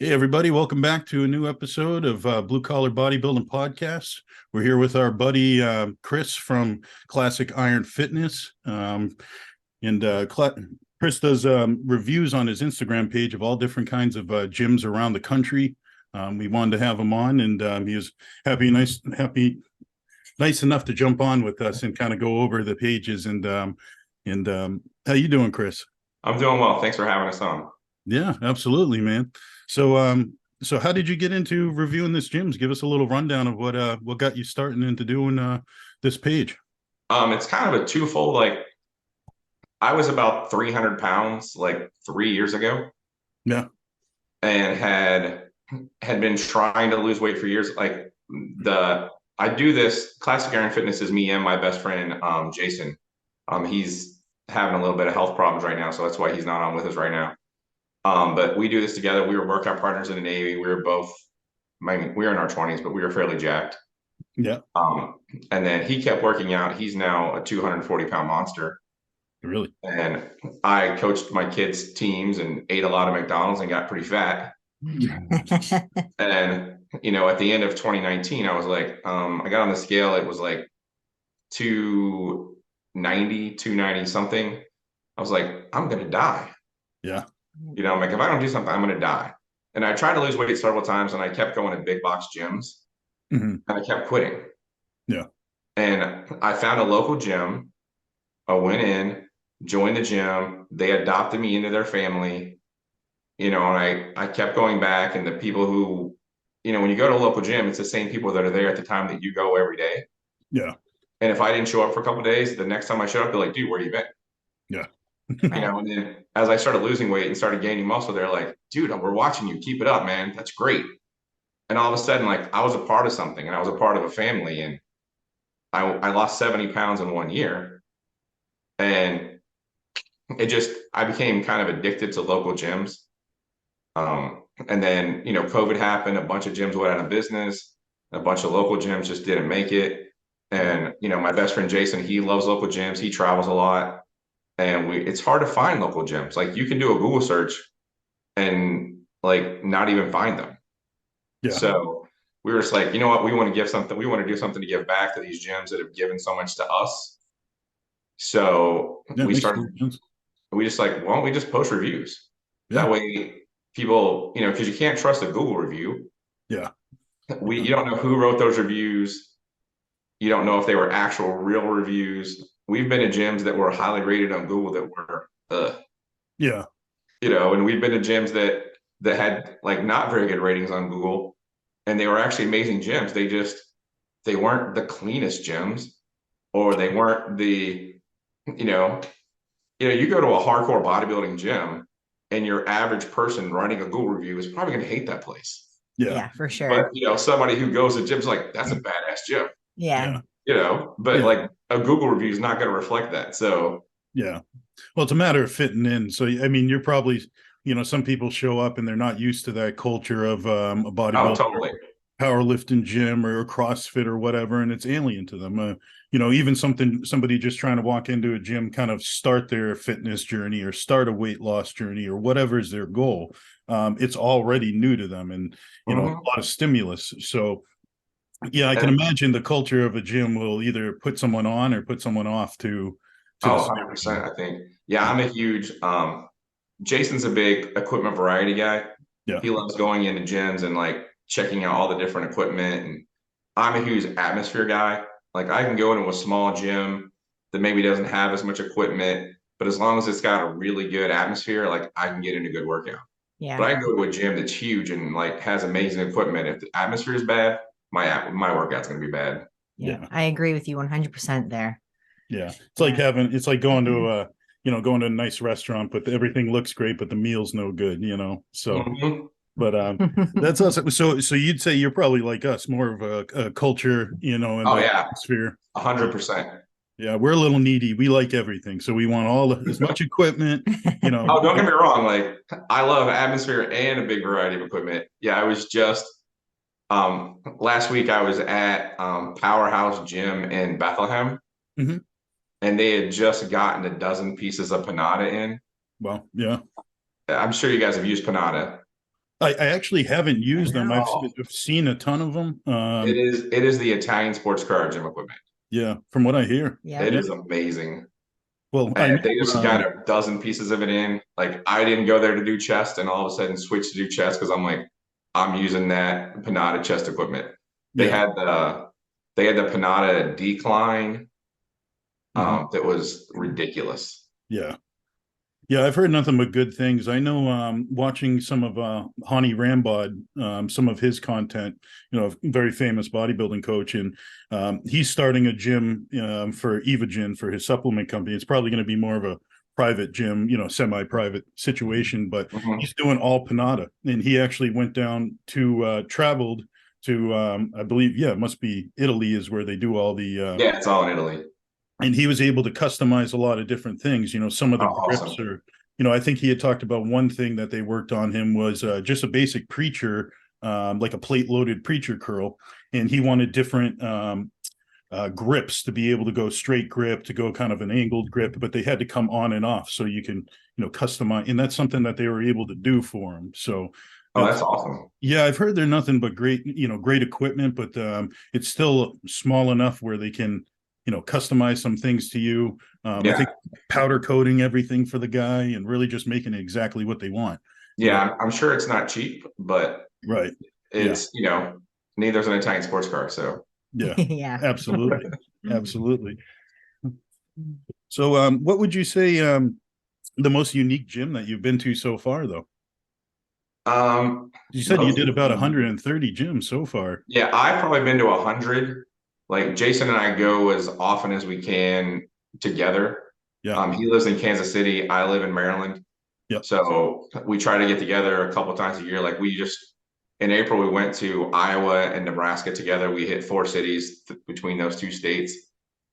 Hey, everybody, welcome back to a new episode of Blue Collar Bodybuilding Podcast. We're here with our buddy Chris from Classic Iron Fitness. Chris does reviews on his Instagram page of all different kinds of gyms around the country. We wanted to have him on, and he was nice enough to jump on with us and kind of go over the pages. And how you doing, Chris? I'm doing well. Thanks for having us on. Yeah, absolutely, man. So how did you get into reviewing this gyms? Give us a little rundown of what got you starting into doing this page. It's kind of a twofold. Like I was about 300 pounds like 3 years ago Yeah, and had been trying to lose weight for years. Like I do this Classic Iron Fitness is me and my best friend Jason. He's having a little bit of health problems right now, so that's why he's not on with us right now. But we do this together. We were workout partners in the Navy. We were both, I mean, we were in our 20s, but we were fairly jacked. yeah, Um, and then he kept working out. He's now a 240-pound monster. really. And I coached my kids' teams and ate a lot of McDonald's and got pretty fat. And, at the end of 2019, I was like, I got on the scale. It was like 290, 290 something. I was like, I'm going to die. Yeah, I'm like, if I don't do something, I'm going to die. And I tried to lose weight several times and I kept going to big box gyms hmm and I kept quitting. yeah, And I found a local gym. I went in, joined the gym. They adopted me into their family, and I kept going back. And the people who, when you go to a local gym, it's the same people that are there at the time that you go every day. yeah, And if I didn't show up for a couple of days, the next time I showed up, they're like, dude, where you been? yeah, And then as I started losing weight and started gaining muscle, they're like, dude, we're watching you. Keep it up, man. That's great. And all of a sudden, like I was a part of something and I was a part of a family. And I lost 70 pounds in 1 year. And I became kind of addicted to local gyms. And then, COVID happened, a bunch of gyms went out of business, a bunch of local gyms just didn't make it. And, my best friend Jason, he loves local gyms, he travels a lot. And it's hard to find local gyms. Like you can do a Google search and like not even find them. yeah, So we were just like, you know what, we want to give something, we want to do something to give back to these gyms that have given so much to us. So yeah. It makes total sense. we just like, why don't we just post reviews? Yeah, That way people, because you can't trust a Google review. yeah, You don't know who wrote those reviews. You don't know if they were actual real reviews. We've been to gyms that were highly rated on Google that were, yeah, and we've been to gyms that had like not very good ratings on Google, and they were actually amazing gyms. They weren't the cleanest gyms, or they weren't you know, you go to a hardcore bodybuilding gym and your average person writing a Google review is probably going to hate that place. yeah, Yeah, for But, sure. somebody who goes to gym's like, that's a badass gym, Yeah. but yeah, like a Google review is not going to reflect that. So, yeah. Well, it's a matter of fitting in. So, I mean, you're probably, some people show up and they're not used to that culture of a oh, bodybuilder, totally. powerlifting gym or CrossFit or whatever, and it's alien to them. Even somebody just trying to walk into a gym, kind of start their fitness journey or start a weight loss journey or whatever is their goal. It's already new to them, and a Mhm. lot of stimulus. So, yeah, I can And, imagine the culture of a gym will either put someone on or put someone off to the oh, same 100%, gym. I think. Yeah, Yeah, I'm a huge, Jason's a big equipment variety guy. yeah, He loves going into gyms and like checking out all the different equipment. And I'm a huge atmosphere guy. Like I can go into a small gym that maybe doesn't have as much equipment, but as long as it's got a really good atmosphere, like I can get in a good workout. But Yeah. I can go to a gym that's huge and like has amazing equipment. If the atmosphere is bad, my workout's gonna be bad. Yeah. yeah. I agree with you 100% there. Yeah, Yeah. it's like going to going to a nice restaurant, but everything looks great, but the meal's no good. So, Mhm. but that's us. So you'd say you're probably like us, more of a culture, and Oh the yeah, atmosphere. Yeah, 100%. yeah, we're a little needy. We like everything, so we want as much equipment. Oh, don't get me wrong. Like I love atmosphere and a big variety of equipment. Yeah, I was just last week I was at Powerhouse Gym in Bethlehem, Mhm. and they had just gotten a dozen pieces of panada in. Well, yeah, I'm sure you guys have used panada. I actually haven't used them. I've, know. I've seen a ton of them. It is the Italian sports car gym equipment. Yeah, from what I hear. Yeah. It Yeah. is amazing. Well, I And they know, just got a dozen pieces of it in. Like I didn't go there to do chest and all of a sudden switch to do chest because I'm like, I'm using that Panada chest equipment. They yeah. had the they had the Panada decline Mhm. that was ridiculous. Yeah. Yeah, I've heard nothing but good things. I know watching some of Hani Rambod, some of his content, very famous bodybuilding coach, and he's starting a gym for Evogen for his supplement company. It's probably going to be more of a private gym, semi-private situation, but Mhm. he's doing all Panada. And he actually went down to traveled to I believe, yeah, it must be Italy is where they do all the Yeah, it's all in Italy. and he was able to customize a lot of different things. Some of Oh, the grips awesome. are, I think he had talked about one thing that they worked on him was just a basic preacher, like a plate loaded preacher curl. And he wanted different grips to be able to go straight grip, to go kind of an angled grip, but they had to come on and off so you can, customize. And that's something that they were able to do for him. So Oh, that's, that's awesome. yeah, I've heard they're nothing but great, great equipment, but it's still small enough where they can, customize some things to you. I Yeah. think powder coating everything for the guy and really just making it exactly what they want. Yeah, I'm sure it's not cheap, but Right. Yeah. it's, neither's an Italian sports car. So Yeah. Yeah. Absolutely. Absolutely. So, what would you say the most unique gym that you've been to so far, though? You said you did about 130 gyms so far. yeah, I've probably been to 100. Like Jason and I go as often as we can together. Yeah. He lives in Kansas City. I live in Maryland. Yep. So we try to get together a couple times a year. Like we just in April we went to Iowa and Nebraska together. We hit 4 cities between those two states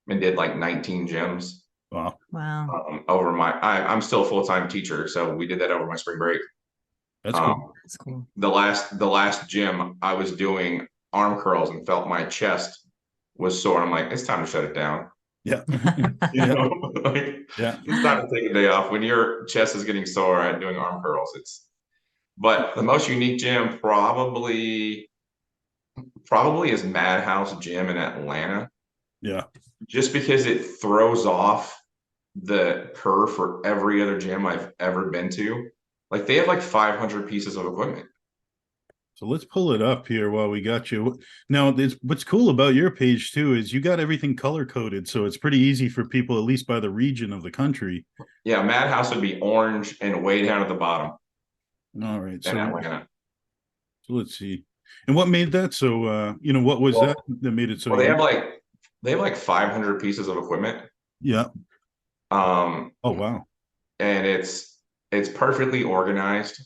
and did like 19 gyms. Wow. Wow. Over I'm still a full-time teacher, so we did that over my spring break. That's cool. That's cool. The last gym I was doing arm curls and felt my chest was sore. I'm like, it's time to shut it down. Yeah. You Yeah. know, like Yeah. it's time to take a day off when your chest is getting sore at doing arm curls. But the most unique gym probably is Madhouse Gym in Atlanta, Yeah. just because it throws off the curve for every other gym I've ever been to. Like they have like 500 pieces of equipment. So let's pull it up here while we got you. Now, what's cool about your page too is you got everything color coded, so it's pretty easy for people, at least by the region of the country. Yeah, Madhouse would be orange and way down at the bottom All right, in so Atlanta. let's see. And what made that so? What was that made it so? Well, they have like 500 pieces of equipment. Yeah. Um, Oh wow. and it's perfectly organized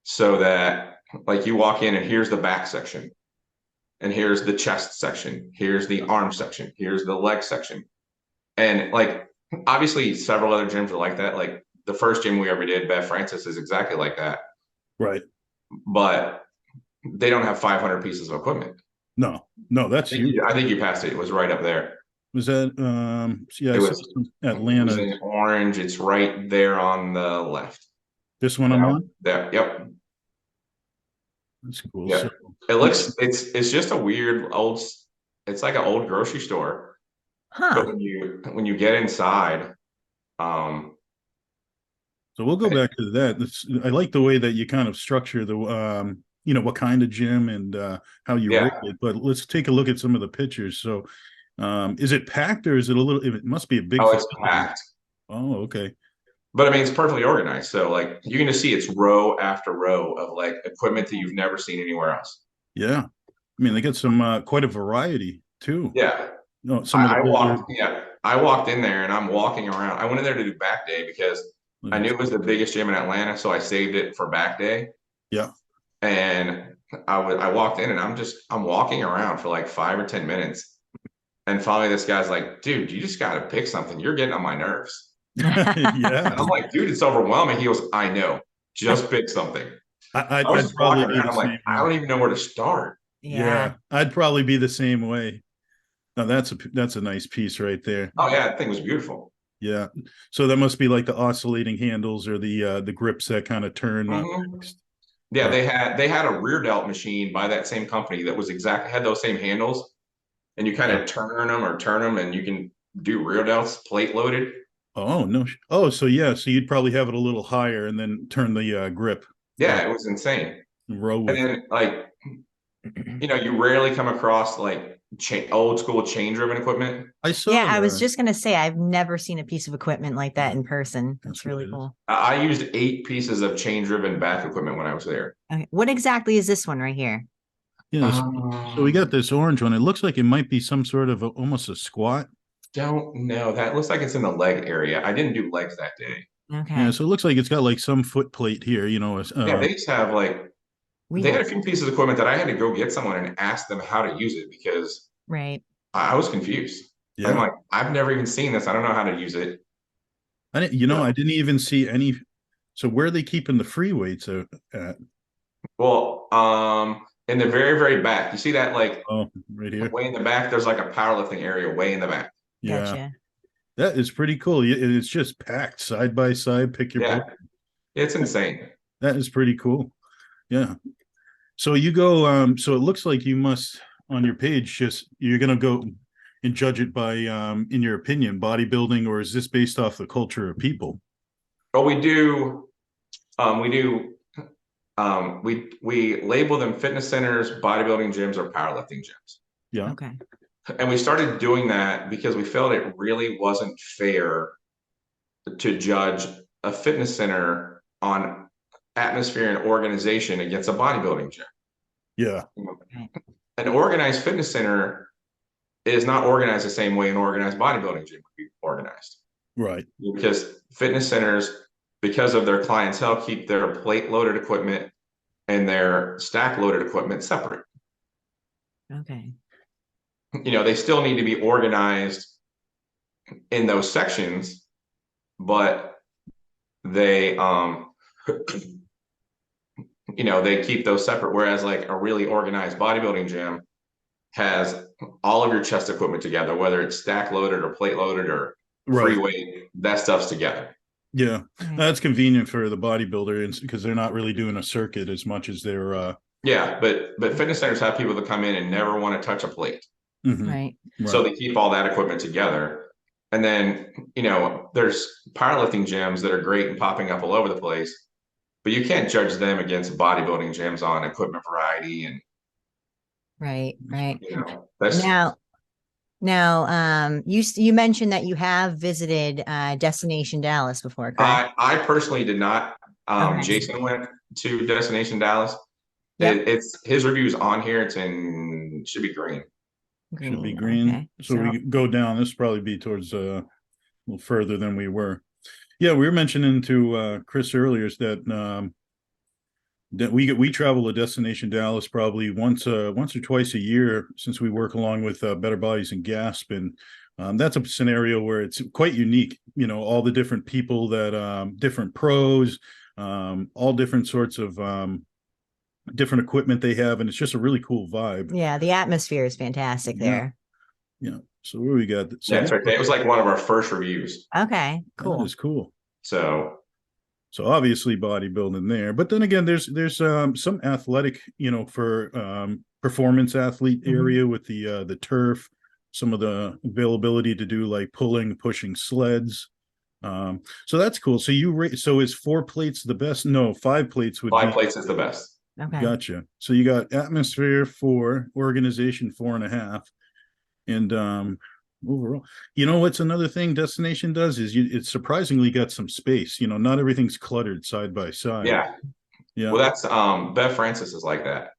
so that like you walk in and here's the back section, and here's the chest section, here's the arm section, here's the leg section, and like obviously several other gyms are like that. Like the first gym we ever did, Bev Francis, is exactly like that, Right. but they don't have 500 pieces of equipment. No, that's huge. I think you passed it. It was right up there. Was that yeah, It I saw was some it was Atlanta. in orange. It's right there on the left. This one I'm on? There. Yep. That's cool. Yep. So It looks it's just a weird old it's like an old grocery store. But Huh. when you get inside, um so we'll go back to that. I like the way that you kind of structure the what kind of gym and how you rate yeah, it. But let's take a look at some of the pictures. So is it packed or is it a little it must be a big oh it's facility. packed. Oh, okay. But I mean it's perfectly organized. So like you can just see it's row after row of like equipment that you've never seen anywhere else. Yeah. I mean they got some quite a variety too. Yeah. No, some of the older I walked in there and I'm walking around. I went in there to do back day because I knew it was the biggest gym in Atlanta, so I saved it for back day. yeah. And I walked in and I'm walking around for like 5 or 10 minutes. And finally this guy's like, dude, you just gotta pick something. You're getting on my nerves. Yeah. And I'm like, dude, it's overwhelming. He goes, I know. Just pick something. I was I'd just probably walking be around. the I'm like, same I way. don't even know where to start. Yeah, I'd probably be the same way. Now that's a nice piece right there. Oh yeah, that thing was beautiful. Yeah. So that must be like the oscillating handles or the grips that kind of turn. Mhm. Yeah, they had a rear delt machine by that same company that was had those same handles, and you kind Yeah. of turn them, and you can do rear delts plate loaded. Oh no. Oh, so yeah, so you'd probably have it a little higher and then turn the grip Yeah, it was insane. row And with it. then like you rarely come across like old school chain driven equipment. I saw Yeah, I was that. just gonna say I've never seen a piece of equipment like that in person. That's That's what really it is. cool. I used 8 pieces of chain driven back equipment when I was there. Okay. What exactly is this one right here? Yes. So we got Um, this orange one. It looks like it might be some sort of almost a squat. don't know. That looks like it's in the leg area. I didn't do legs that day. Yeah, Okay. so it looks like it's got like some foot plate here, Yeah, they just have like We they had have a few pieces of equipment that I had to go get someone and ask them how to use it because right. I was confused. I'm yeah. like, I've never even seen this. I don't know how to use it. I So, didn't even see any. So where are they keeping the free weights at? well, in the very, very back, you see that like Oh, right here. way in the back, there's like a powerlifting area way in the back. Yeah, Gotcha. that is pretty cool. It's just packed side by side. Pick your Yeah, brain. it's insane. That is pretty cool. Yeah. So you go. So it looks like you must on your page. Just you're gonna go and judge it by, in your opinion, bodybuilding, or is this based off the culture of people? But we do, we label them fitness centers, bodybuilding gyms, or powerlifting gyms. Yeah. Okay. And we started doing that because we felt it really wasn't fair to judge a fitness center on atmosphere and organization against a bodybuilding gym. Yeah. Right. An organized fitness center is not organized the same way an organized bodybuilding gym would be organized. Right. Because fitness centers, because of their clientele, keep their plate loaded equipment and their stack loaded equipment separate. Okay. They still need to be organized in those sections, but they they keep those separate. Whereas like a really organized bodybuilding gym has all of your chest equipment together, whether it's stack loaded or plate loaded or free Right. weight, that stuff's together. Yeah. Right. That's convenient for the bodybuilder because they're not really doing a circuit as much as they're. Yeah, but fitness centers have people that come in and never want to touch a plate. Mhm. Right. So Right. they keep all that equipment together. And then, there's powerlifting gyms that are great and popping up all over the place, but you can't judge them against bodybuilding gyms on equipment variety. And, Right. Right. that's, Now, you mentioned that you have visited Destination Dallas before, correct? I personally did not. Okay. Jason went to Destination Dallas. Yep. It's his reviews on here. Should be green. Should be Green. green. Okay. So we go down. This probably be towards a little further than we were. Yeah, we were mentioning to Chris earlier is that we travel to Destination Dallas probably once or twice a year since we work along with Better Bodies and Gasp, and that's a scenario where it's quite unique. All the different people that different pros, all different sorts of different equipment they have, and it's just a really cool vibe. Yeah, the atmosphere is fantastic Yeah. there. Yeah. So where we got? So Yeah, that's right. It was like one of our first reviews. Okay, that cool. is cool. So So obviously bodybuilding there, but then again, there's some athletic, for performance athlete area with the turf, some of the availability to do like pulling, pushing sleds. So that's cool. So so is 4 plates the best? No, 5 plates would 5 plates is the best. Okay. Gotcha. So you got atmosphere 4, organization 4.5, and overall, what's another thing Destination does is it's surprisingly got some space. Not everything's cluttered side by side. Yeah. Yeah. Well, that's Bev Francis is like that.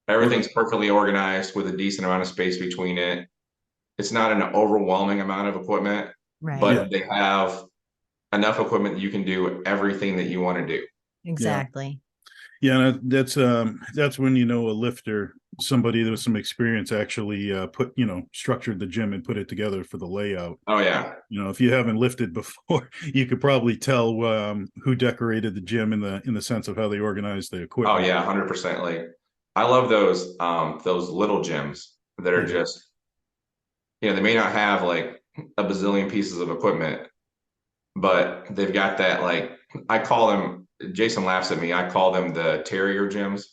Everything's perfectly organized with a decent amount of space between it. It's not an overwhelming amount of equipment, Right. but they have enough equipment that you can do everything that you want to do. Exactly. Yeah, that's when a lifter, somebody with some experience, actually structured the gym and put it together for the layout. Oh yeah. If you haven't lifted before, you could probably tell who decorated the gym in the sense of how they organized the equipment. Oh yeah, 100%. Like I love those little gyms that are just, they may not have like a bazillion pieces of equipment, but they've got that, like, I call them Jason laughs at me. I call them the terrier gyms,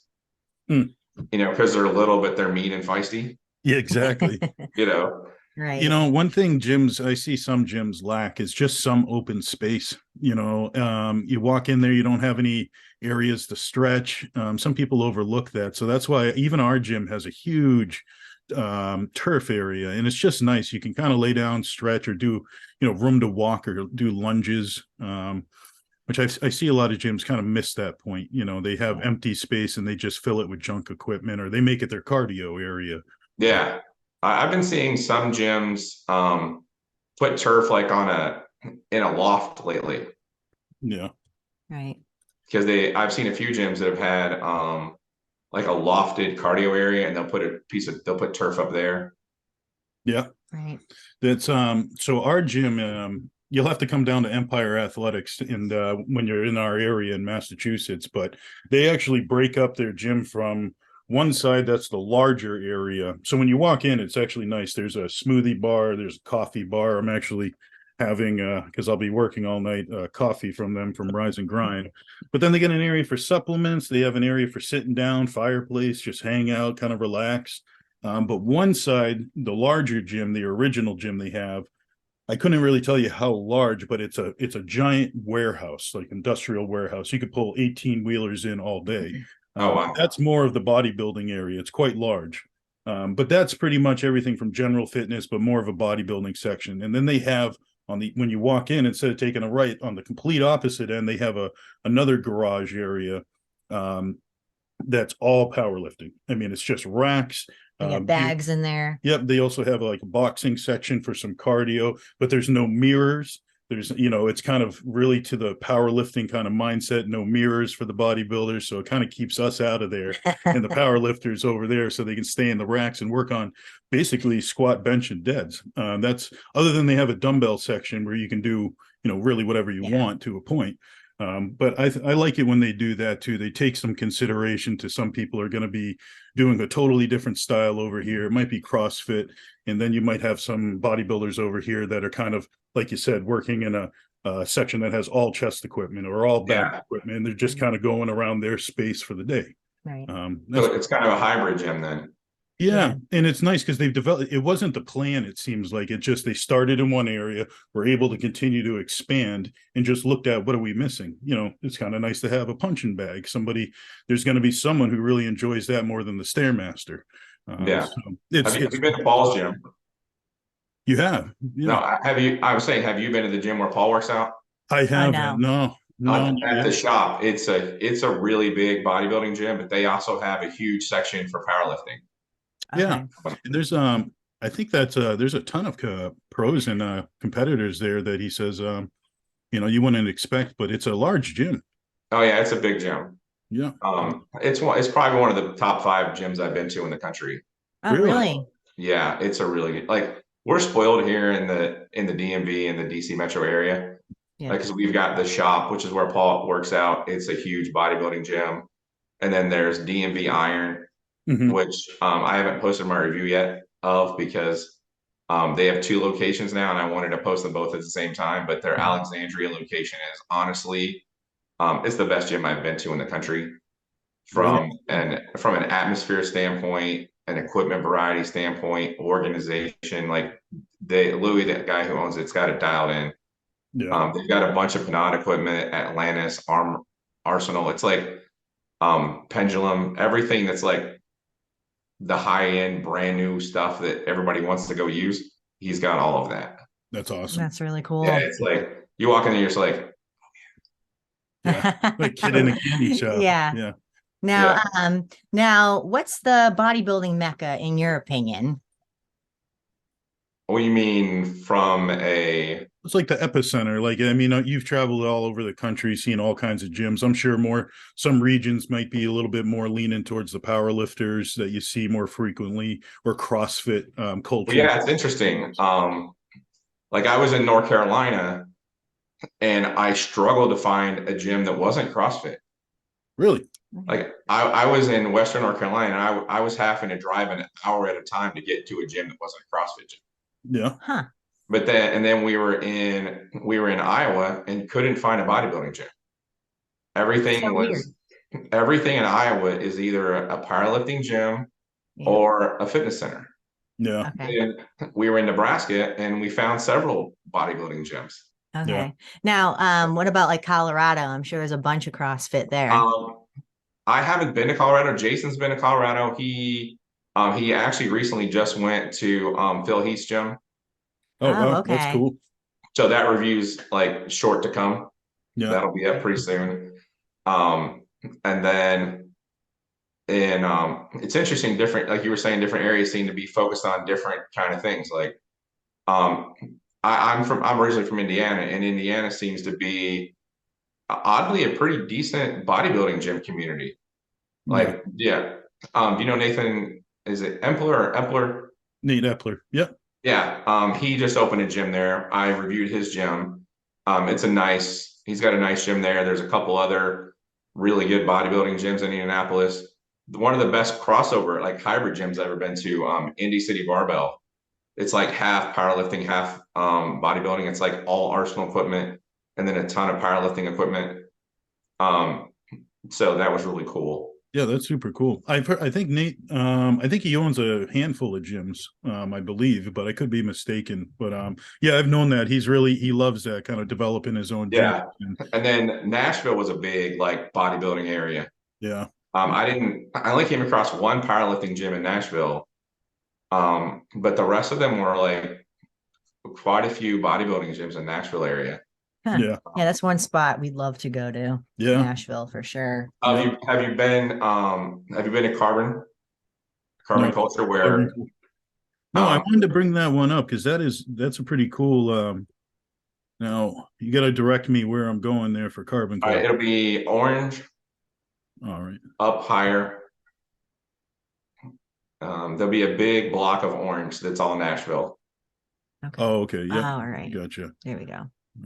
Mm. you know, because they're little, but they're mean and feisty, Yeah, exactly. you know? Right. You know, one thing gyms, I see some gyms lack is just some open space. You know, you walk in there, you don't have any areas to stretch. Some people overlook that. So that's why even our gym has a huge turf area, and it's just nice. You can kind of lay down, stretch, or do, you know, room to walk or do lunges. Which I see a lot of gyms kind of miss that point. You know, they have empty space and they just fill it with junk equipment, or they make it their cardio area. Yeah. I've been seeing some gyms put turf like in a loft lately. Yeah. Right. Because I've seen a few gyms that have had like a lofted cardio area, and they'll put turf up there. Yeah. Right. That's so our gym, you'll have to come down to Empire Athletics and when you're in our area in Massachusetts, but they actually break up their gym from one side, that's the larger area. So when you walk in, it's actually nice. There's a smoothie bar, there's a coffee bar. I'm actually having because I'll be working all night, coffee from them from Rise and Grind. But then they get an area for supplements, they have an area for sitting down, fireplace, just hang out, kind of relax. But one side, the larger gym, the original gym they have, I couldn't really tell you how large, but it's a giant warehouse, like industrial warehouse. You could pull 18 wheelers in all day. Oh, wow. That's more of the bodybuilding area. It's quite large. But that's pretty much everything from general fitness, but more of a bodybuilding section. And then they have when you walk in, instead of taking a right on the complete opposite end, they have another garage area that's all powerlifting. I mean, it's just racks. They got bags in there. Yep. They also have like a boxing section for some cardio, but there's no mirrors. There's, you know, it's kind of really to the powerlifting kind of mindset, no mirrors for the bodybuilders. So it kind of keeps us out of there and the powerlifters over there so they can stay in the racks and work on basically squat, bench, and deads. That's other than they have a dumbbell section where you can do, you know, really whatever you want to a point. But I like it when they do that too. They take some consideration to some people are going to be doing a totally different style over here. It might be CrossFit, and then you might have some bodybuilders over here that are kind of, like you said, working in a section that has all chest equipment or all back equipment, and they're just kind of going around their space for the day. Right. So it's kind of a hybrid gym then. Yeah, and it's nice because they've developed. It wasn't the plan. It seems like they started in one area, were able to continue to expand, and just looked at what are we missing. You know, it's kind of nice to have a punching bag. There's going to be someone who really enjoys that more than the Stairmaster. Yeah. So have you been to Paul's gym? You have? Yeah. No, have you? I was saying, have you been to the gym where Paul works out? I haven't. No. At the shop, it's a really big bodybuilding gym, but they also have a huge section for powerlifting. Yeah, and there's I think that's there's a ton of pros and competitors there that he says you know, you wouldn't expect, but it's a large gym. Oh yeah, it's a big gym. Yeah. It's probably one of the top 5 gyms I've been to in the country. Oh, really? Yeah, it's a really like we're spoiled here in the DMV and the DC metro area. Yeah. Like, 'cause we've got the shop, which is where Paul works out. It's a huge bodybuilding gym. And then there's DMV Iron, which I haven't posted my review yet of because they have 2 locations now, and I wanted to post them both at the same time. But their Alexandria location is honestly, it's the best gym I've been to in the country from an atmosphere standpoint, an equipment variety standpoint, organization. Like Louis, that guy who owns it's got it dialed in. Yeah. They've got a bunch of Pinot equipment, Atlantis, Arsenal. It's like Pendulum, everything that's like the high-end brand new stuff that everybody wants to go use. He's got all of that. That's awesome. That's really cool. Yeah, it's like you walk in there, you're just like, yeah, like kid in a candy shop. Yeah. Now, what's the bodybuilding mecca in your opinion? what do you mean from a It's like the epicenter. Like, I mean, you've traveled all over the country, seen all kinds of gyms. I'm sure some regions might be a little bit more leaning towards the power lifters that you see more frequently, or CrossFit culture. Yeah, it's interesting. Like I was in North Carolina and I struggled to find a gym that wasn't CrossFit. Really? Like I was in Western North Carolina and I was having to drive an hour at a time to get to a gym that wasn't a CrossFit gym. Yeah. Huh. But then we were in Iowa and couldn't find a bodybuilding gym. Everything So weird. was everything in Iowa is either a powerlifting gym Yeah. or a fitness center. Yeah. Okay. And we were in Nebraska and we found several bodybuilding gyms. Yeah. Okay. Now, what about like Colorado? I'm sure there's a bunch of CrossFit there. Um, I haven't been to Colorado. Jason's been to Colorado. He actually recently just went to Phil Heath's gym. Oh Oh, wow, that's okay. cool. So that review's like short to come. Yeah. That'll be up pretty soon. Um, and then it's interesting, different, like you were saying, different areas seem to be focused on different kind of things. Like um I'm originally from Indiana, and Indiana seems to be oddly a pretty decent bodybuilding gym community. Yeah. Like, yeah. Do you know Nathan, is it Empler or Epler? Nate Epler. Yeah. Yeah. He just opened a gym there. I reviewed his gym. He's got a nice gym there. There's a couple other really good bodybuilding gyms in Indianapolis. One of the best crossover, like hybrid gyms I've ever been to, Indy City Barbell. It's like half powerlifting, half bodybuilding. It's like all Arsenal equipment and then a ton of powerlifting equipment. Um, so that was really cool. Yeah, that's super cool. I've heard, I think Nate, I think he owns a handful of gyms, I believe, but I could be mistaken. But yeah, I've known that he loves that kind of developing his own gym. Yeah. And And then Nashville was a big like bodybuilding area. yeah. I only came across one powerlifting gym in Nashville. But the rest of them were like quite a few bodybuilding gyms in Nashville area. Huh. Yeah. Yeah, that's one spot we'd love to go to. Yeah. Nashville for sure. Have you been to Carbon No. Culture where No, I um wanted to bring that one up because that's a pretty cool now you gotta direct me where I'm going there for carbon all right, core. it'll be orange All right. up higher. There'll be a big block of orange that's all Nashville. Okay. Oh, okay. Oh, Yep. all right. Gotcha. There we go.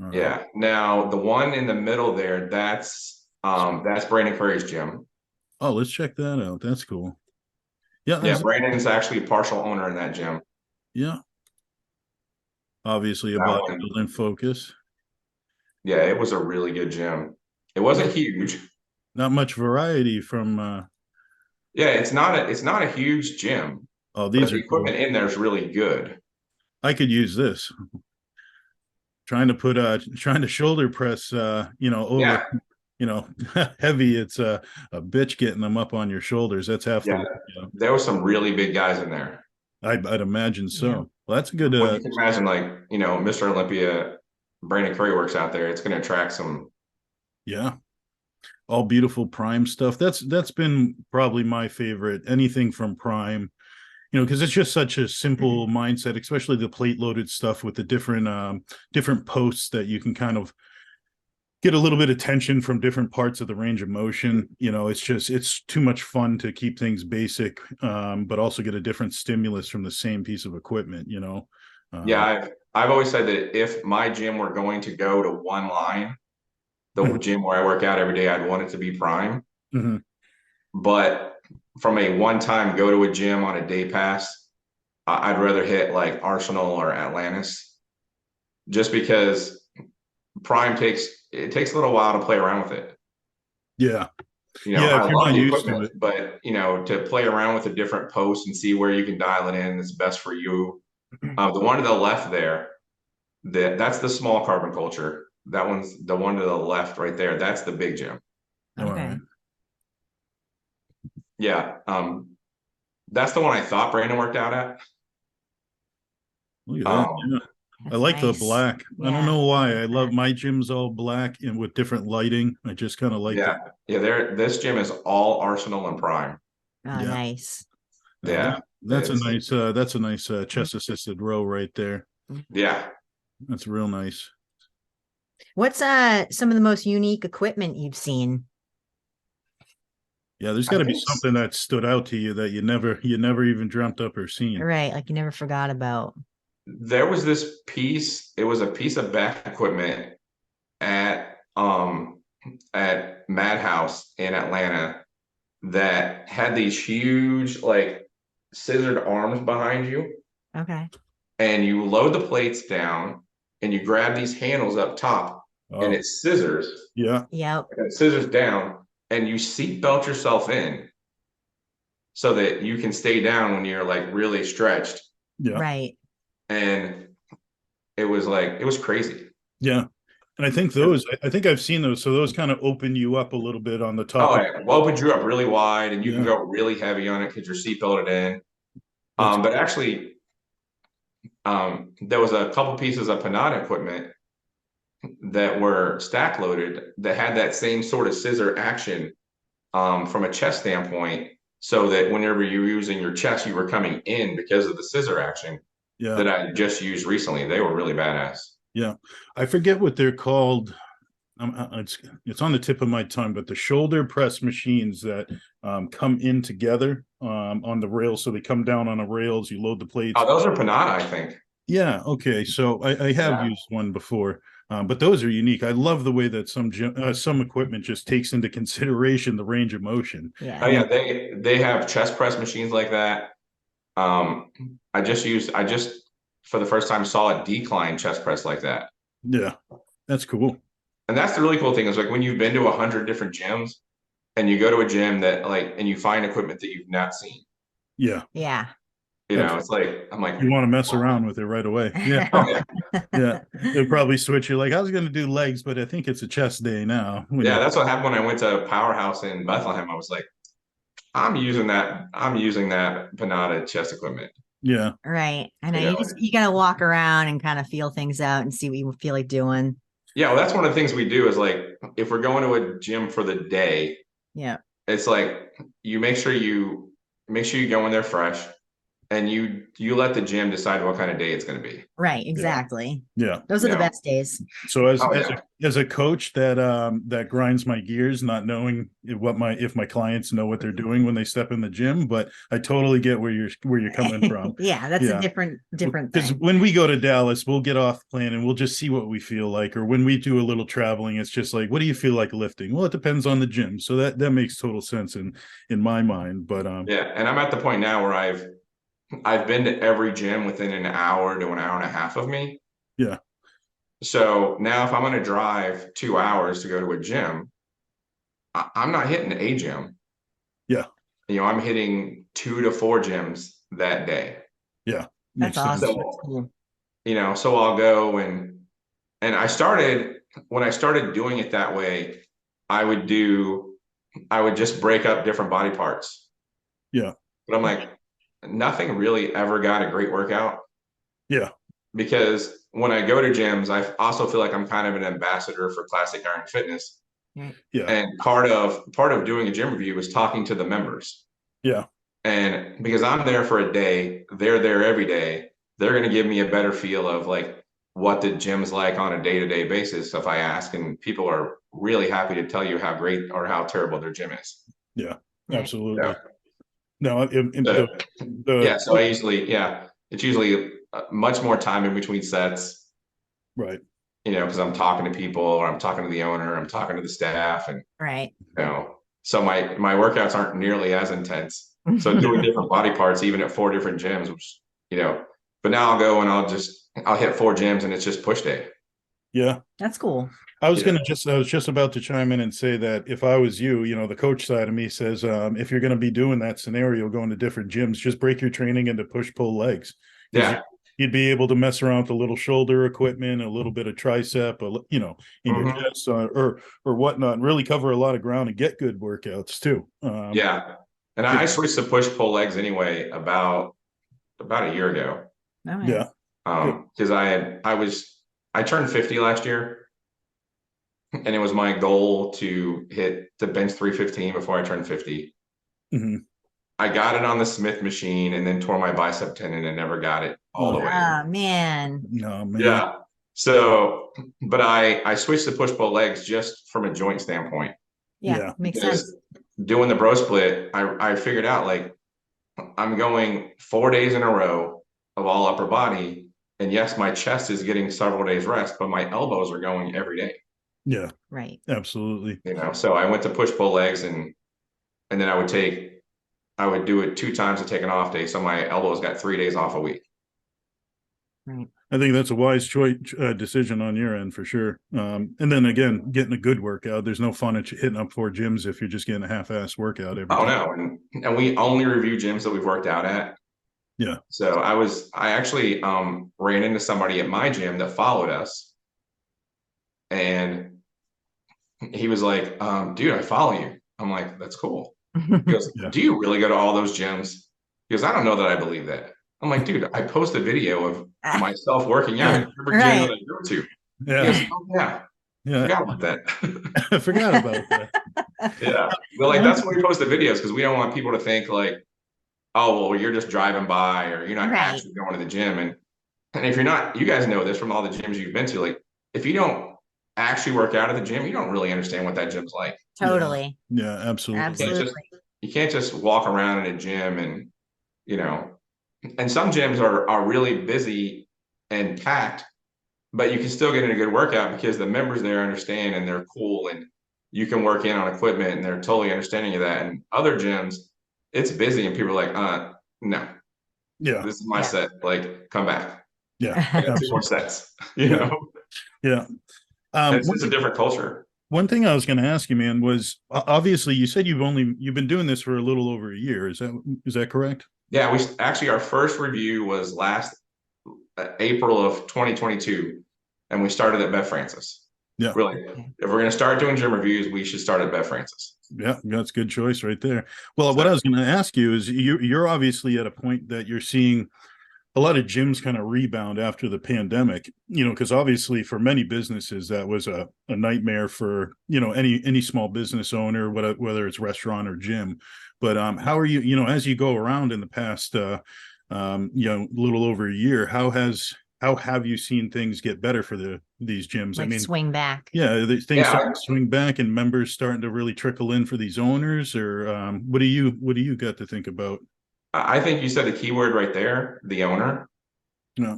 All right. Yeah. Now the one in the middle there, that's Brandon Curry's gym. Oh, let's check that out. That's cool. Yeah, Yeah, Brandon's actually a partial owner in that gym. yeah. Obviously a That one. bodybuilding focus. Yeah, it was a really good gym. It wasn't huge. Not much variety from Yeah, it's not a huge gym, oh, but these the are cool. equipment in there is really good. I could use this. Trying to shoulder press over Yeah, heavy. It's a bitch getting them up on your shoulders. That's half the yeah. There were some really big guys in there. I'd imagine so. Yeah. Well, that's a good Well, you can imagine, like, Mr. Olympia, Brandon Curry works out there. It's going to attract some. yeah. All beautiful Prime stuff. That's been probably my favorite. Anything from Prime, because it's just such a simple mindset, especially the plate loaded stuff with the different posts that you can kind of get a little bit of tension from different parts of the range of motion. It's too much fun to keep things basic, but also get a different stimulus from the same piece of equipment. Yeah, I've always said that if my gym were going to go to one line, the gym where I work out every day, I'd want it to be Prime. Mm-hmm. But from a one-time go to a gym on a day pass, I'd rather hit like Arsenal or Atlantis, just because Prime takes a little while to play around with it. Yeah. Yeah, I if you're love not the used to equipment, it. but to play around with the different posts and see where you can dial it in that's best for you. The one to the left there, that's the small carbon culture. That one's the one to the left right there. That's the big gym. All Okay. right. Yeah. That's the one I thought Brandon worked out at. Look at that. Um, Yeah. I That's like the nice. black. I don't Yeah. know why. I love my gym's all black and with different lighting. I just kind of like yeah. Yeah. This gym is all Arsenal and Prime. Oh, Yeah. nice. Yeah. That's It's- a nice chest assisted row right there. Yeah. That's real nice. What's some of the most unique equipment you've seen? Yeah, there's I got to be think something that stood out to you that you never even dreamt up or seen. Right, like you never forgot about. there was this piece, it was a piece of back equipment at Madhouse in Atlanta that had these huge like scissored arms behind you, Okay. and you load the plates down and you grab these handles up top and Oh, it's scissors, yeah. Yep. and it scissors down, and you seat belt yourself in so that you can stay down when you're like really stretched. Yeah. Right. And it was like, it was crazy. Yeah. And I think those, I think I've seen those. So those kind of open you up a little bit on the top. Oh, it opens you up really wide, and you can Yeah. go really heavy on it because you're seat belted in. That's But actually, there was a couple pieces of Panada equipment that were stack loaded that had that same sort of scissor action from a chest standpoint, so that whenever you were using your chest, you were coming in because of the scissor action yeah. that I just used recently. They were really badass. Yeah. I forget what they're called. It's on the tip of my tongue, but the shoulder press machines that come in together on the rails. So they come down on the rails, you load the plates. Oh, those are Panada, I think. Yeah. Okay. So I have Yeah. used one before, but those are unique. I love the way that some equipment just takes into consideration the range of motion. Oh Yeah. yeah, they have chest press machines like that. I just for the first time saw a decline chest press like that. Yeah. That's cool. And that's the really cool thing is like when you've been to 100 different gyms and you go to a gym that like and you find equipment that you've not seen. Yeah. Yeah. You know, it's like I'm like You want to mess around with it right away. Yeah. oh, yeah. Yeah. They'll probably switch you like, I was going to do legs, but I think it's a chest day now. Yeah, that's what happened when I went to Powerhouse in Bethlehem. I was like, I'm using that Panada chest equipment. Yeah. Right. I know You know, you gotta walk around and kind of feel things out and see what you feel like doing. yeah, well, that's one of the things we do is like if we're going to a gym for the day, Yeah. it's like you make sure you go in there fresh and you let the gym decide what kind of day it's going to be. Right. Exactly. Yeah. Those are the best days. So Oh, yeah. as a coach that grinds my gears, not knowing if my clients know what they're doing when they step in the gym, but I totally get where you're coming from. Yeah, that's Yeah. a different Because thing. when we go to Dallas, we'll get off plan and we'll just see what we feel like. Or when we do a little traveling, it's just like, what do you feel like lifting? Well, it depends on the gym. So that makes total sense in my mind. But Yeah, and I'm at the point now where I've been to every gym within an hour to an hour and a half of me. yeah, So now if I'm going to drive 2 hours to go to a gym, I'm not hitting a gym. yeah, You know, I'm hitting 2 to 4 gyms that day. yeah. That's Makes sense. awesome. So, That's cool. you know, so I'll go and when I started doing it that way, I would just break up different body parts. Yeah. But I'm like, nothing really ever got a great workout. Yeah. Because when I go to gyms, I also feel like I'm kind of an ambassador for Classic Iron Fitness. Right. Yeah. And part of doing a gym review is talking to the members. Yeah. And because I'm there for a day, they're there every day, they're going to give me a better feel of like what the gym's like on a day-to-day basis if I ask, and people are really happy to tell you how great or how terrible their gym is. Yeah. Right. Absolutely. Yeah. No, Yeah, so it's usually much more time in between sets, right. you know, because I'm talking to people or I'm talking to the owner, I'm talking to the staff, and Right. you know, so my workouts aren't nearly as intense. So doing different body parts, even at 4 different gyms, which, you know, but now I'll go and I'll hit 4 gyms and it's just push day. Yeah. That's cool. I was just about to chime in and say that if I was you, you know, the coach side of me says, if you're going to be doing that scenario, going to different gyms, just break your training into push-pull legs. Yeah. You'd be able to mess around with a little shoulder equipment, a little bit of tricep, you know, in your chest or whatnot, and really cover a lot of ground and get good workouts too. Yeah. And I switched to push-pull legs anyway about a year ago. Oh, Yeah. Because I turned 50 last year. And it was my goal to hit the bench 315 before I turned 50. Mm-hmm. I got it on the Smith machine and then tore my bicep tendon and never got it all the way. Oh man. No, man. Yeah. So, but I switched to push-pull legs just from a joint standpoint. Yeah. Makes sense. Doing the bro split, I figured out like I'm going 4 days in a row of all upper body. And yes, my chest is getting several days rest, but my elbows are going every day. Yeah. Right. Absolutely. You know, so I went to push-pull legs and then I would do it 2 times to take an off day. So my elbows got 3 days off a week. Right. I think that's a wise choice decision on your end for sure. And then again, getting a good workout. There's no fun at hitting up 4 gyms if you're just getting a half-ass workout every Oh time. no, and we only review gyms that we've worked out at. Yeah. So I actually ran into somebody at my gym that followed us, and he was like, dude, I follow you. I'm like, that's cool. He goes, Yeah. do you really go to all those gyms? He goes, I don't know that I believe that. I'm like, dude, I post a video of myself working out at every gym that I go to. He goes, Yeah. oh yeah, Yeah. forgot about that. I forgot about that. Yeah. But like that's when we post the videos because we don't want people to think like, oh, well, you're just driving by or you're not Right. actually going to the gym. And if you're not, you guys know this from all the gyms you've been to, like if you don't actually work out at the gym, you don't really understand what that gym's like. Totally. Yeah, absolutely. Absolutely. You can't just walk around in a gym and, you know, and some gyms are really busy and packed, but you can still get in a good workout because the members there understand and they're cool and you can work in on equipment and they're totally understanding of that. And other gyms, it's busy and people are like, no, Yeah. this is my Yeah. set. Like, come back. Yeah. I got 2 more Absolutely. sets, you Yeah. know? Yeah. It's just a different culture. One thing I was going to ask you, man, was obviously you said you've been doing this for a little over a year. Is that correct? Yeah, we actually our first review was last April of 2022, and we started at Bev Francis. Yeah. We're like, if we're going to start doing gym reviews, we should start at Bev Francis. Yeah, that's a good choice right there. Well, So, what I was going to ask you is you're obviously at a point that you're seeing a lot of gyms kind of rebound after the pandemic, because obviously for many businesses that was a nightmare for, any small business owner, whether it's restaurant or gym. But how are you, as you go around in the past, little over a year, how have you seen things get better for these gyms? Like swing back. Yeah, things Yeah. starting to swing back and members starting to really trickle in for these owners, or what do you got to think about? I think you said the key word right there, the owner. Yeah.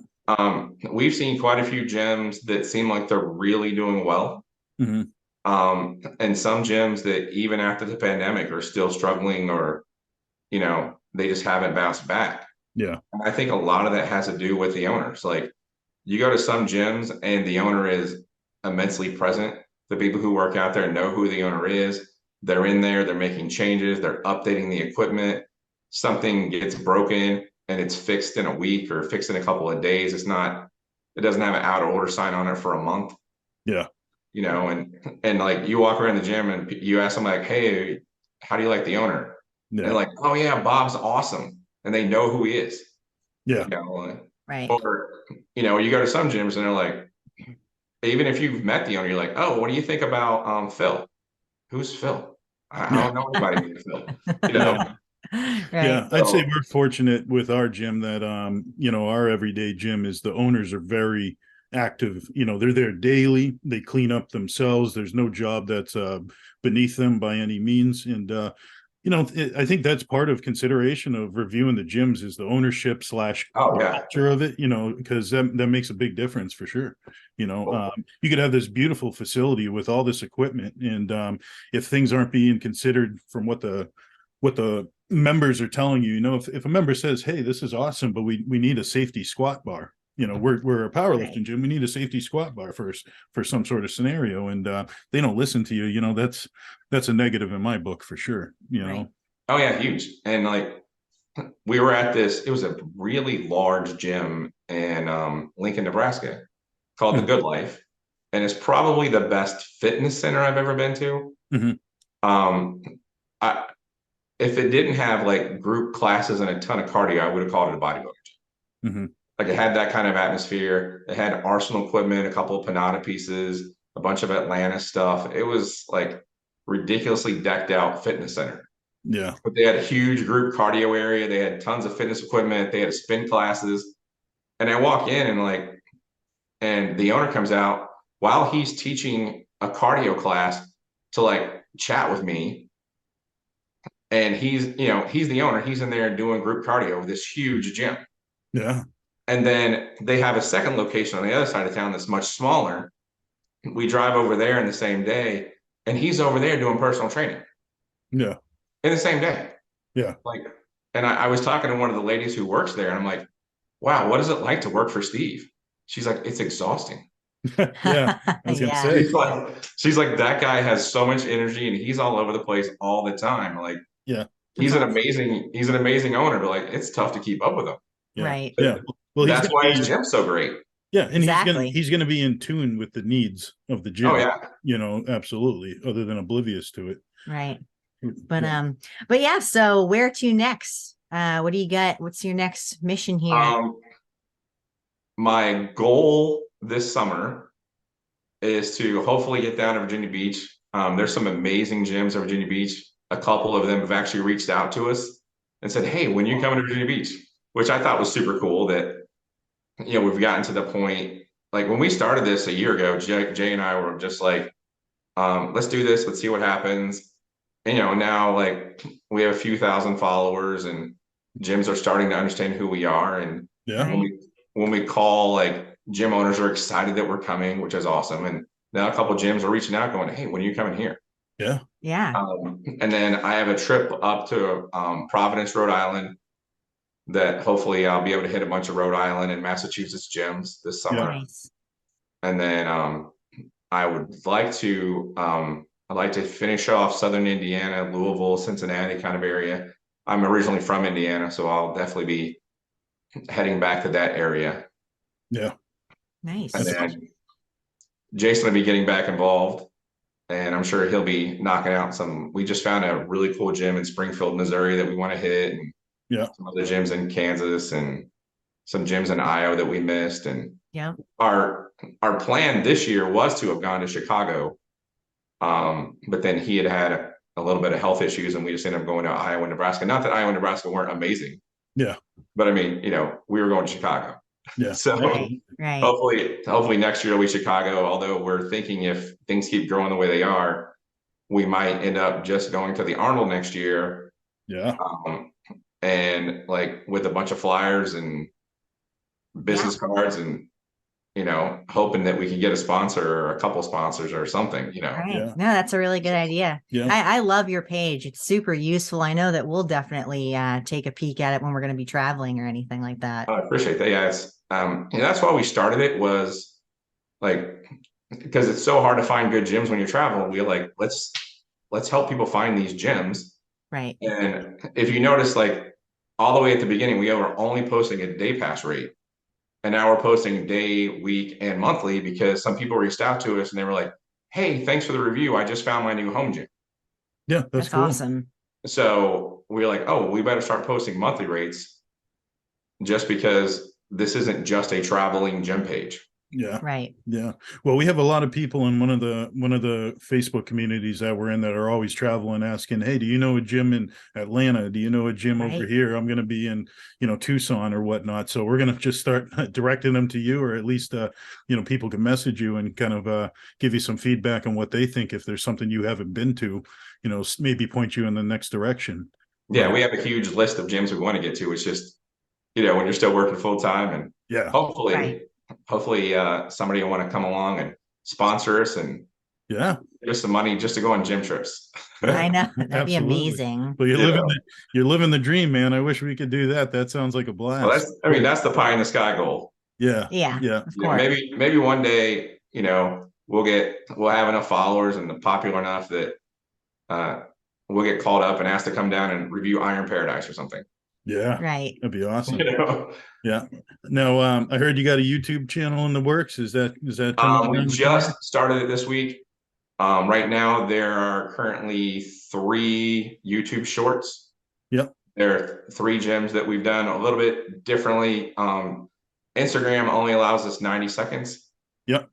We've seen quite a few gyms that seem like they're really doing well. Mm-hmm. And some gyms that even after the pandemic are still struggling or, they just haven't bounced back. Yeah. And I think a lot of that has to do with the owners. Like you go to some gyms and the owner is immensely present. The people who work out there know who the owner is. They're in there, they're making changes, they're updating the equipment. Something gets broken and it's fixed in a week or fixed in a couple of days. It doesn't have an out of order sign on it for a month. Yeah. And like you walk around the gym and you ask them like, hey, how do you like the owner? Yeah. And they're like, oh yeah, Bob's awesome. And they know who he is. Yeah. Right. Or, you go to some gyms and they're like, even if you've met the owner, you're like, oh, what do you think about Phil? Who's Phil? I don't know anybody named Phil. Right. Yeah, I'd say we're fortunate with our gym that our everyday gym is the owners are very active. They're there daily. They clean up themselves. There's no job that's beneath them by any means. And I think that's part of consideration of reviewing the gyms is the ownership / Oh yeah. culture of it, because that makes a big difference for sure. You could have this beautiful facility with all this equipment, and if things aren't being considered from what the members are telling you, if a member says, hey, this is awesome, but we need a safety squat bar, we're a powerlifting gym, we need a safety squat bar first for some sort of scenario, and they don't listen to you, that's a negative in my book for sure. Right. Oh yeah, huge. And like we were at it was a really large gym in Lincoln, Nebraska called the Good Life, and it's probably the best fitness center I've ever been to. Mm-hmm. If it didn't have like group classes and a ton of cardio, I would have called it a bodybuilder gym. Mm-hmm. Like it had that kind of atmosphere. It had Arsenal equipment, a couple of Panada pieces, a bunch of Atlanta stuff. It was like ridiculously decked out fitness center. Yeah. But they had a huge group cardio area. They had tons of fitness equipment. They had spin classes. And I walk in and the owner comes out while he's teaching a cardio class to like chat with me. And he's the owner. He's in there doing group cardio with this huge gym. Yeah. And then they have a second location on the other side of town that's much smaller. We drive over there in the same day, and he's over there doing personal training. Yeah. In the same day. Yeah. And I was talking to one of the ladies who works there, and I'm like, wow, what is it like to work for Steve? She's like, it's exhausting. Yeah, I was gonna Yeah, say. She's like, that guy has so much energy and he's all over the place all the time. Like, Yeah, that's awesome. he's an amazing owner, but like, it's tough to keep up with him. yeah, Right. yeah. Well, he's That's gonna why his be, gym's so great. yeah, and Exactly. he's gonna be in tune with the needs of the Oh gym. yeah. You know, absolutely. Other than oblivious to it. Right. Yeah. But yeah, so where to next? What do you got? What's your next mission here? Um, my goal this summer is to hopefully get down to Virginia Beach. There's some amazing gyms at Virginia Beach. A couple of them have actually reached out to us and said, "Hey, when you come to Virginia Beach," which I thought was super cool. That we've gotten to the point like when we started this a year ago. Jay and I were just like, "Let's do this. Let's see what happens." And, now like we have a few thousand followers, and gyms are starting to understand who we are. And Yeah. when Right. we call, like, gym owners are excited that we're coming, which is awesome. And now a couple of gyms are reaching out going, "Hey, when are you coming here?" Yeah. Yeah. And then I have a trip up to Providence, Rhode Island, that hopefully I'll be able to hit a bunch of Rhode Island and Massachusetts gyms this Yeah. summer. Nice. And then I would like to I'd like to finish off Southern Indiana, Louisville, Cincinnati kind of area. I'm originally from Indiana, so I'll definitely be heading back to that area. Yeah. And Nice. then Jason will be getting back involved, and I'm sure he'll be knocking out some. We just found a really cool gym in Springfield, Missouri that we want to hit, and Yeah. some other gyms in Kansas and some gyms in Iowa that we missed. And Yeah. our plan this year was to have gone to Chicago, but then he had a little bit of health issues, and we just ended up going to Iowa and Nebraska. Not that Iowa and Nebraska weren't amazing, Yeah. but I mean, we were going to Chicago. Yeah. So Right. Right. hopefully next year will be Chicago. Although we're thinking if things keep growing the way they are, we might end up just going to the Arnold next year, Yeah. and like with a bunch of flyers and Yeah. business cards, and hoping that we can get a sponsor or a couple sponsors or something. Right. Yeah. No, that's a really good idea. Yeah. I love your page. It's super useful. I know that we'll definitely take a peek at it when we're going to be traveling or anything like that. I appreciate that. Yeah, it's that's why we started it, was like, because it's so hard to find good gyms when you travel. We're like, let's help people find these gyms. Right. And if you notice, like, all the way at the beginning, we were only posting a day pass rate. And now we're posting day, week, and monthly, because some people reached out to us and they were like, "Hey, thanks for the review. I just found my new home gym." Yeah. That's That's cool. awesome. So we're like, "Oh, we better start posting monthly rates, just because this isn't just a traveling gym page." Yeah. Right. Yeah. Well, we have a lot of people in one of the Facebook communities that we're in that are always traveling, asking, "Hey, do you know a gym in Atlanta? Do you know a gym over Right. here? I'm going to be in, Tucson or whatnot." So we're going to just start directing them to you, or at least, people can message you and kind of give you some feedback on what they think. If there's something you haven't been to, maybe point you in the next direction. Yeah, But we have a huge list of gyms we want to get to. It's just, when you're still working full time, and yeah, hopefully, Right. hopefully, somebody will want to come along and sponsor us and yeah, give us some money just to go on gym trips. I know. That'd be absolutely. amazing. Well, You know, you're living the dream, man. I wish we could do that. That sounds like a well, blast. that's the pie in the sky goal. Yeah, Yeah, yeah, of course. Maybe one day, we'll have enough followers and popular enough that uh, we'll get called up and asked to come down and review Iron Paradise or something. yeah. Right. That'd be awesome. You know, Yeah. Now, I heard you got a YouTube channel in the works. Is that coming we around the corner? just started it this week. Right now, there are currently 3 YouTube shorts. Yep. There are 3 gyms that we've done a little bit differently. Instagram only allows us 90 seconds. Yep.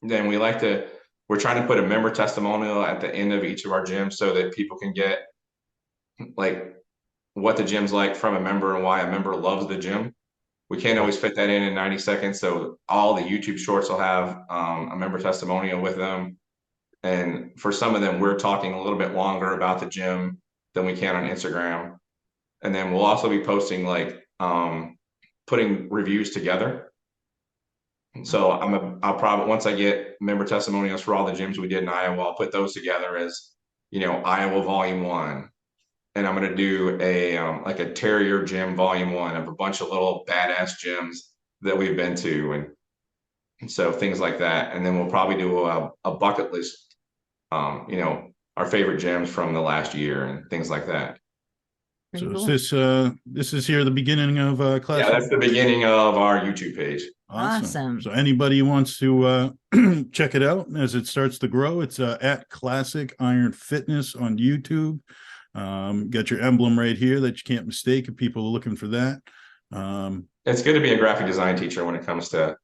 Then we're trying to put a member testimonial at the end of each of our gyms, so that people can get, like, what the gym's like from a member and why a member loves the gym. We can't always fit that in 90 seconds. So all the YouTube shorts will have a member testimonial with them. And for some of them, we're talking a little bit longer about the gym than we can on Instagram. And then we'll also be posting, like, putting reviews together. So I'll probably, once I get member testimonials for all the gyms we did in Iowa, I'll put those together as, Iowa Volume 1, and I'm going to do a like a Terrier gym volume 1 of a bunch of little badass gyms that we've been to, and so things like that. And then we'll probably do a bucket list, you know, our favorite gyms from the last year and things like that. Pretty So cool. this is here the beginning of class? Yeah, that's the beginning of our YouTube page. Awesome. So anybody wants to check it out as it starts to grow, it's at Classic Iron Fitness on YouTube. Got your emblem right here that you can't mistake if people are looking for that. It's good to be a graphic design teacher when it comes to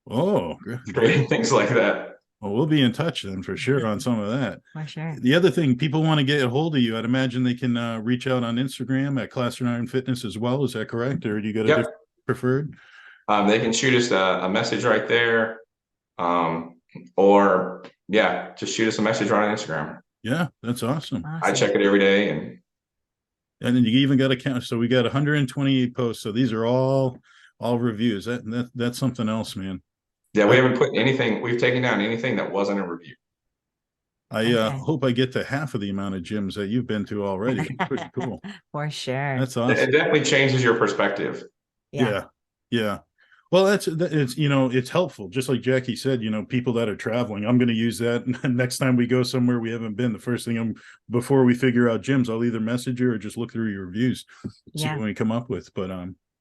creating things like that. Well, we'll be in touch then for sure on some of that. For sure. The other thing, people want to get a hold of you, I'd imagine they can reach out on Instagram at Classic Iron Fitness as well. Is that correct? Or do you got a different preferred? They can shoot us a message right there. Or yeah, just shoot us a message right on Instagram. Yeah, that's awesome. I check it every day. And then you even got a count. So we got 128 posts. So these are all reviews. That's something else, man. Yeah, we haven't put anything, we've taken down anything that wasn't a review. I hope I get to half of the amount of gyms that you've been to already. Pretty cool. For sure. That's awesome. It definitely changes your perspective. Yeah. Well, it's, you know, it's helpful. Just like Jackie said, you know, people that are traveling, I'm going to use that next time we go somewhere we haven't been. The first thing before we figure out gyms, I'll either message you or just look through your reviews, see what we come up with. But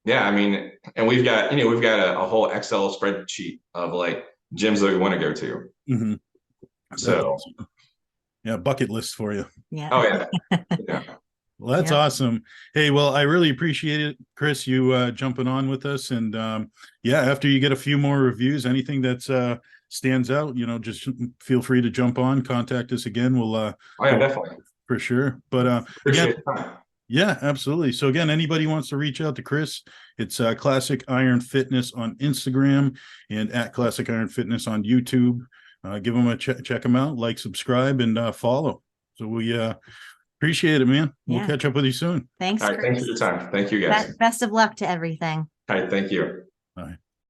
yeah, I mean, and we've got a whole Excel spreadsheet of like gyms that we want to go to. Mm-hmm. So awesome. Yeah, bucket list for you. Yeah. Oh yeah. Yeah. Well, that's awesome. Hey, well, I really appreciate it, Chris, you jumping on with us. And yeah, after you get a few more reviews, anything that's stands out, you know, just feel free to jump on, contact us again. We'll oh yeah, definitely. For sure. But again, yeah, absolutely. So again, anybody wants to reach out to Chris, it's Classic Iron Fitness on Instagram and at Classic Iron Fitness on YouTube. Give them a check them out, like, subscribe, and follow. So we appreciate it, man. We'll catch up with you soon. Thanks. All right, thanks for your time. Thank you, guys. Best of luck to everything. All right, thank you. All right.